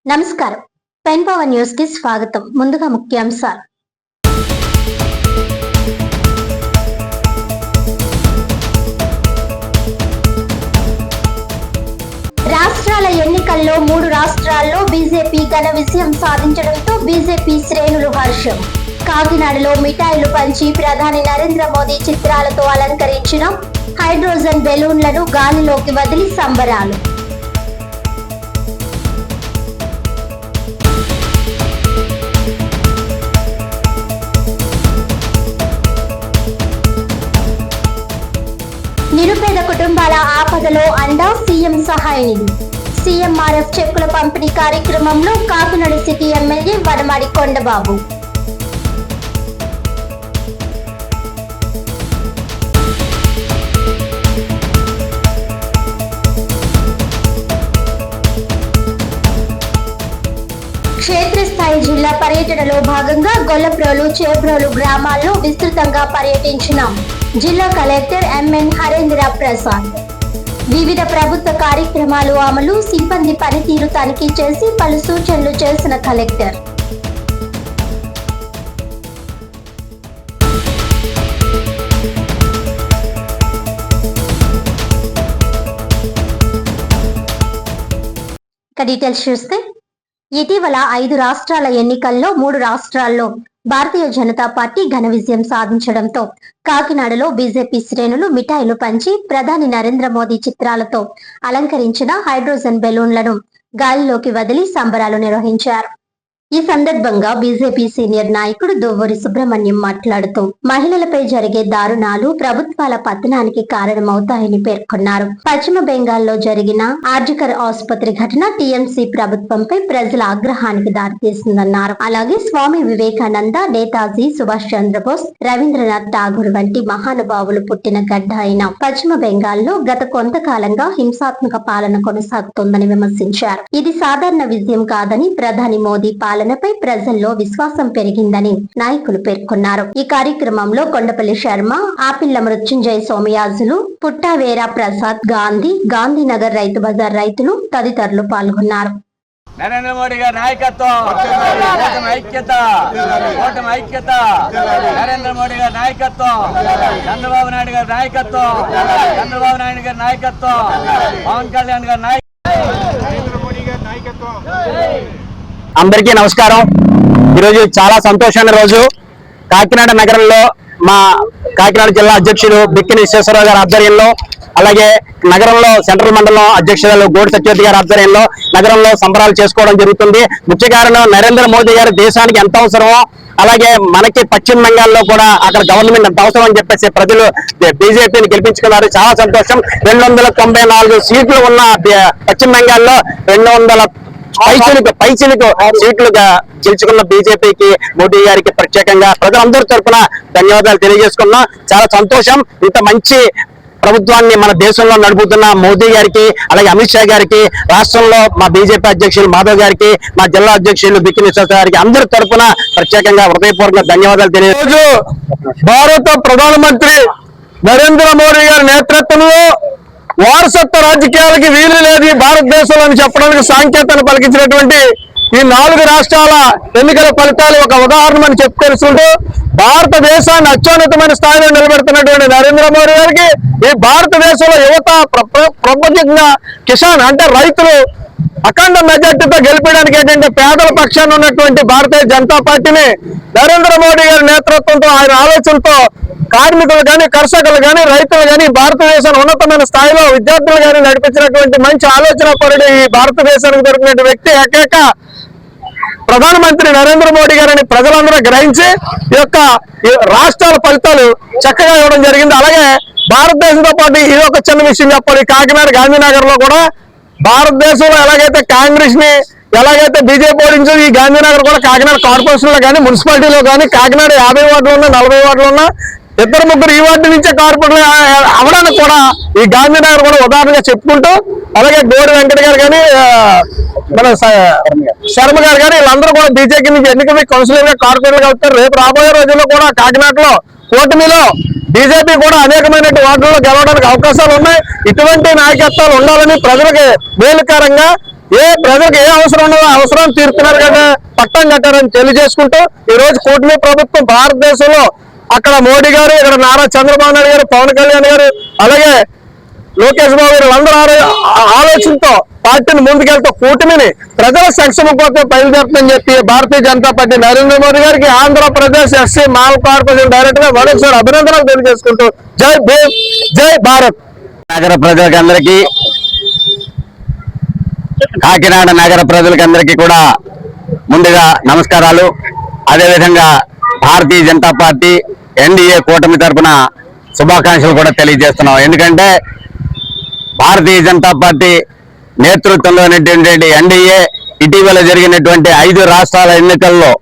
నమస్కారం. Pen power news కి స్వాగతం. ముందుగా ముఖ్యాంశాలు. రాష్ట్రాల ఎన్నికల్లో 3 రాష్ట్రాల్లో బీజేపీ ఘన విజయం సాధించడంతో బీజేపీ శ్రేణులు హర్షం. కాకినాడలో మిఠాయిలు పంచి ప్రధాని నరేంద్ర మోదీ చిత్రాలతో అలంకరించిన హైడ్రోజన్ బెలూన్లను గాలిలోకి వదిలి సంబరాలు. నిరుపేద కుటుంబాల ఆపదలో అండా సీఎం సహాయ నిధి. సీఎంఆర్ఎఫ్ చెక్కుల పంపిణీ కార్యక్రమంలో కాకినాడ సిటీ ఎమ్మెల్యే వనమాడి కొండబాబు. క్షేత్రస్థాయి జిల్లా పర్యటనలో భాగంగా గొల్లప్రోలు, చేబ్రోలు గ్రామాల్లో విస్తృతంగా పర్యటించిన జిల్లా కలెక్టర్ ఎంఎన్ హరేంద్ర ప్రసాద్. వివిధ ప్రభుత్వ కార్యక్రమాలు అమలు, సిబ్బంది పనితీరు తనిఖీ చేసి పలు సూచనలు చేసిన కలెక్టర్. డీటెయిల్స్ చూస్తే ఇటీవల 5 రాష్ట్రాల ఎన్నికల్లో 3 రాష్ట్రాల్లో భారతీయ జనతా పార్టీ ఘన విజయం సాధించడంతో కాకినాడలో బీజేపీ శ్రేణులు మిఠాయిలు పంచి ప్రధాని నరేంద్ర మోదీ చిత్రాలతో అలంకరించిన హైడ్రోజన్ బెలూన్లను గాలిలోకి వదిలి సంబరాలు నిర్వహించారు. ఈ సందర్భంగా బీజేపీ సీనియర్ నాయకుడు దువ్వూరి సుబ్రహ్మణ్యం మాట్లాడుతూ మహిళలపై జరిగే దారుణాలు ప్రభుత్వాల పతనానికి కారణమవుతాయని పేర్కొన్నారు. పశ్చిమ బెంగాల్లో జరిగిన ఆర్జికర్ ఆసుపత్రి ఘటన టీఎంసీ ప్రభుత్వంపై ప్రజల ఆగ్రహానికి దారితీసిందన్నారు. అలాగే స్వామి వివేకానంద, నేతాజీ సుభాష్ చంద్రబోస్, రవీంద్రనాథ్ ఠాగూర్ వంటి మహానుభావులు పుట్టిన గడ్డ అయిన పశ్చిమ బెంగాల్లో గత కొంతకాలంగా హింసాత్మక పాలన కొనసాగుతోందని విమర్శించారు. ఇది సాధారణ విజయం కాదని, ప్రధాని మోదీ పాలనపై ప్రజల్లో విశ్వాసం పెరిగిందని నాయకులు పేర్కొన్నారు. ఈ కార్యక్రమంలో కొండపల్లి శర్మ, ఆపిల్ల మృత్యుంజయ సోమయాజులు, పుట్టావేర ప్రసాద్, గాంధీనగర్ రైతు బజార్ రైతులు తదితరులు పాల్గొన్నారు. నరేంద్ర మోడీ గారి నాయకత్వం, ఐక్యత, ఐక్యత, నరేంద్ర మోడీ గారి నాయకత్వం, చంద్రబాబు నాయుడు గారి నాయకత్వం, చంద్రబాబు నాయుడు గారి నాయకత్వం, పవన్ కళ్యాణ్ గారి నాయకత్వం. అందరికీ నమస్కారం. ఈరోజు చాలా సంతోషమైన రోజు. కాకినాడ నగరంలో మా కాకినాడ జిల్లా అధ్యక్షుడు బిక్కిన విశ్వేశ్వరరావు గారి ఆధ్వర్యంలో, అలాగే నగరంలో సెంట్రల్ మండలం అధ్యక్షుడు గోడి సత్యవతి గారి ఆధ్వర్యంలో నగరంలో సంబరాలు చేసుకోవడం జరుగుతుంది. ముఖ్య కారణం నరేంద్ర మోదీ గారు దేశానికి ఎంత అవసరమో, అలాగే మనకి పశ్చిమ బెంగాల్లో కూడా అక్కడ గవర్నమెంట్ ఎంత అవసరం అని చెప్పేసి ప్రజలు బీజేపీని గెలిపించుకున్నారు. చాలా సంతోషం. 294 సీట్లు ఉన్న పశ్చిమ బెంగాల్లో 200 పైచిలకు సీట్లుగా గెలుచుకున్న బీజేపీకి, మోడీ గారికి ప్రత్యేకంగా ప్రజలందరి తరఫున ధన్యవాదాలు తెలియజేసుకున్నాం. చాలా సంతోషం. ఇంత మంచి ప్రభుత్వాన్ని మన దేశంలో నడుపుతున్న మోదీ గారికి, అలాగే అమిత్ షా గారికి, రాష్ట్రంలో మా బీజేపీ అధ్యక్షులు మాధవ్ గారికి, మా జిల్లా అధ్యక్షులు బిక్కిన విశ్వేశ్వర గారికి అందరి తరఫున ప్రత్యేకంగా హృదయపూర్వక ధన్యవాదాలు తెలియజేస్తూ, భారత ప్రధానమంత్రి నరేంద్ర మోడీ గారి నేతృత్వంలో వారసత్వ రాజకీయాలకి వీలు లేదు భారతదేశంలో అని చెప్పడానికి సాంకేతాన్ని పలికించినటువంటి ఈ 4 రాష్ట్రాల ఎన్నికల ఫలితాలు ఒక ఉదాహరణ మనం చెప్పుకొస్తుంటూ, భారతదేశాన్ని అత్యున్నతమైన స్థాయిలో నిలబెడుతున్నటువంటి నరేంద్ర మోడీ గారికి ఈ భారతదేశంలో యువత ప్రపంచంగా కిసాన్ అంటే రైతులు అఖండ మెజార్టీతో గెలిపడానికి ఏంటంటే పేదల పక్షాన ఉన్నటువంటి భారతీయ జనతా పార్టీని నరేంద్ర మోడీ గారి నేతృత్వంతో, ఆయన ఆలోచనతో కార్మికులు కానీ, కర్షకులు కానీ, రైతులు కానీ, భారతదేశాన్ని ఉన్నతమైన స్థాయిలో విద్యార్థులు కానీ నడిపించినటువంటి మంచి ఆలోచన పరుడు ఈ భారతదేశానికి దొరికిన వ్యక్తి ఏకైక ప్రధానమంత్రి నరేంద్ర మోడీ గారిని ప్రజలందరూ గ్రహించి ఈ యొక్క రాష్ట్రాల ఫలితాలు చక్కగా ఇవ్వడం జరిగింది. అలాగే భారతదేశంతో పాటు ఇది ఒక చిన్న విషయం చెప్పాలి. కాకినాడ గాంధీనగర్ లో కూడా భారతదేశంలో ఎలాగైతే కాంగ్రెస్ ని ఎలాగైతే బీజేపీ ఓడించో, ఈ గాంధీనగర్ కూడా కాకినాడ కార్పొరేషన్ లో కానీ, మున్సిపాలిటీలో కానీ, కాకినాడ 50 వార్డులు ఉన్నా, 40 వార్డులు ఉన్నా, 2-3 ఈ వార్డు నుంచే కార్పొరేటర్ అవడానికి కూడా ఈ గాంధీనగర్ కూడా ఉదాహరణగా చెప్పుకుంటూ, అలాగే గోడి వెంకట గారు కానీ, మన శర్మ గారు కానీ వీళ్ళందరూ కూడా బీజేపీ నుంచి ఎన్నికలు కౌన్సిలర్ గా కార్పొరేటర్గా అవుతారు. రేపు రాబోయే రోజుల్లో కూడా కాకినాడలో కూటమిలో బీజేపీ కూడా అనేకమైన వార్డుల్లో గెలవడానికి అవకాశాలు ఉన్నాయి. ఇటువంటి నాయకత్వాలు ఉండాలని ప్రజలకు మేలుకరంగా ప్రజలకు ఏ అవసరం ఉన్నదో అవసరం తీరుతున్నారు కదా, పట్టం కట్టారని తెలియజేసుకుంటూ ఈ రోజు కూటమి ప్రభుత్వం భారతదేశంలో అక్కడ మోడీ గారు, ఇక్కడ నారా చంద్రబాబు నాయుడు గారు, పవన్ కళ్యాణ్ గారు, అలాగే లోకేష్ బాబు గారు అందరూ ఆలోచనతో పార్టీని ముందుకెళ్తూ కూటమిని ప్రజల సంక్షేమం కోసం బయలుదేరుతుందని చెప్పి భారతీయ జనతా పార్టీ నరేంద్ర మోదీ గారికి Andhra Pradesh SC mall corporation director గా మరోసారి అభినందనలు తెలియజేసుకుంటూ జై భీమ్ జై భారత్. నగర ప్రజలకందరికీ, కాకినాడ నగర ప్రజలకందరికీ కూడా ముందుగా నమస్కారాలు. అదేవిధంగా భారతీయ జనతా పార్టీ ఎన్డీఏ కూటమి తరఫున శుభాకాంక్షలు కూడా తెలియజేస్తున్నాం. ఎందుకంటే భారతీయ జనతా పార్టీ నేతృత్వంలో ఎన్డీఏ ఇటీవల జరిగినటువంటి 5 రాష్ట్రాల ఎన్నికల్లో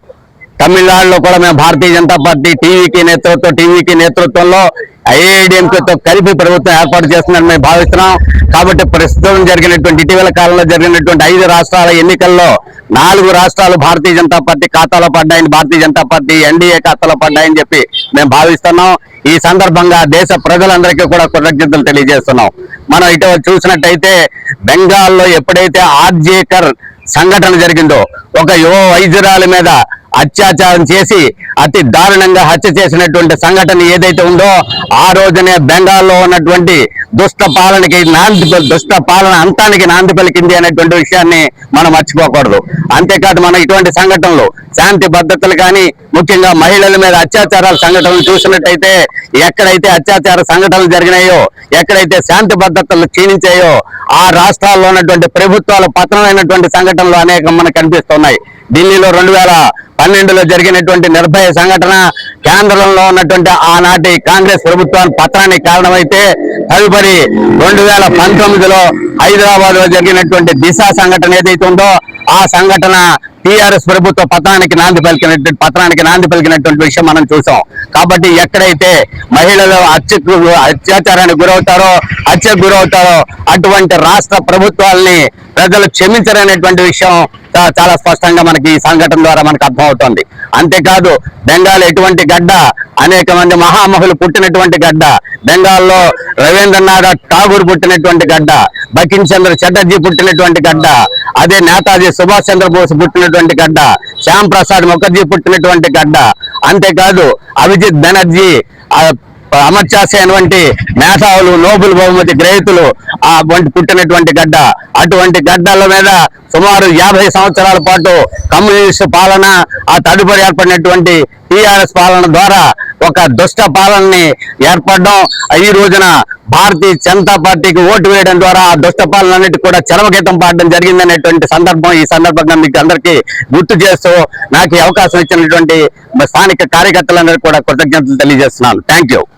తమిళనాడులో కూడా మేము భారతీయ జనతా పార్టీ టీవీకి నేతృత్వంలో ఐఐడిఎంకేతో కలిపి ప్రభుత్వం ఏర్పాటు చేస్తుందని మేము భావిస్తున్నాం. కాబట్టి ప్రస్తుతం జరిగినటువంటి ఇటీవల కాలంలో జరిగినటువంటి 5 రాష్ట్రాల ఎన్నికల్లో 4 రాష్ట్రాలు భారతీయ జనతా పార్టీ ఖాతాలో పడ్డాయని, భారతీయ జనతా పార్టీ ఎన్డీఏ ఖాతాలో పడ్డాయని చెప్పి మేము భావిస్తున్నాం. ఈ సందర్భంగా దేశ ప్రజలందరికీ కూడా కృతజ్ఞతలు తెలియజేస్తున్నాం. మనం ఇటీవల చూసినట్టయితే బెంగాల్లో ఎప్పుడైతే ఆర్జేకర్ సంఘటన జరిగిందో, ఒక యువ వైద్యురాలి మీద అత్యాచారం చేసి అతి దారుణంగా హత్య చేసినటువంటి సంఘటన ఏదైతే ఉందో, ఆ రోజునే బెంగాల్లో ఉన్నటువంటి దుష్ట పాలన అంతానికి నాంది పలికింది అనేటువంటి విషయాన్ని మనం మర్చిపోకూడదు. అంతేకాదు మనం ఇటువంటి సంఘటనలు, శాంతి భద్రతలు కానీ ముఖ్యంగా మహిళల మీద అత్యాచారాల సంఘటనలు చూసినట్టయితే, ఎక్కడైతే అత్యాచార సంఘటనలు జరిగినాయో, ఎక్కడైతే శాంతి భద్రతలు క్షీణించాయో ఆ రాష్ట్రాల్లో ఉన్నటువంటి ప్రభుత్వాల పతనమైనటువంటి సంఘటనలు అనేకం మనకు కనిపిస్తున్నాయి. ఢిల్లీలో 2012లో జరిగినటువంటి నిర్భయ సంఘటన కేంద్రంలో ఉన్నటువంటి ఆనాటి కాంగ్రెస్ ప్రభుత్వానికి పతనానికి కారణమైతే, తదుపరి 2019లో హైదరాబాద్ లో జరిగినటువంటి దిశ సంఘటన ఏదైతే ఉందో, ఆ సంఘటన టీఆర్ఎస్ ప్రభుత్వ పతనానికి నాంది పలికినటువంటి విషయం మనం చూసాం. కాబట్టి ఎక్కడైతే మహిళలు అత్యాచారానికి హత్యకు గురవుతారో అటువంటి రాష్ట్ర ప్రభుత్వాలని ప్రజలు క్షమించరనేటువంటి విషయం చాలా స్పష్టంగా మనకి ఈ సంఘటన ద్వారా మనకు అర్థమవుతోంది. అంతేకాదు బెంగాల్ ఎటువంటి గడ్డ, అనేక మంది మహామహులు పుట్టినటువంటి గడ్డ, బెంగాల్లో రవీంద్రనాథ్ ఠాగూర్ పుట్టినటువంటి గడ్డ, బకిం చంద్ర చటర్జీ పుట్టినటువంటి గడ్డ, అదే నేతాజీ సుభాష్ చంద్రబోస్ పుట్టినటువంటి గడ్డ, శ్యామ్ ప్రసాద్ ముఖర్జీ పుట్టినటువంటి గడ్డ, అంతేకాదు అభిజిత్ బెనర్జీ, అమర్త్య సేన్ వంటి మేధావులు, నోబెల్ బహుమతి గ్రహీతులు వంటి పుట్టినటువంటి గడ్డ. అటువంటి గడ్డల మీద సుమారు 50 సంవత్సరాల పాటు కమ్యూనిస్ట్ పాలన, ఆ తదుపరి ఏర్పడినటువంటి టీఆర్ఎస్ పాలన ద్వారా ఒక దుష్ట పాలనని ఏర్పడడం, ఈ రోజున భారతీయ జనతా పార్టీకి ఓటు వేయడం ద్వారా ఆ దుష్ట పాలన అన్నిటి కూడా చరమగీతం పాడడం జరిగిందనేటువంటి ఈ సందర్భంగా మీకు అందరికీ గుర్తు చేస్తూ నాకు ఈ అవకాశం ఇచ్చినటువంటి స్థానిక కార్యకర్తలందరికీ కూడా కృతజ్ఞతలు తెలియజేస్తున్నాను. Thank you.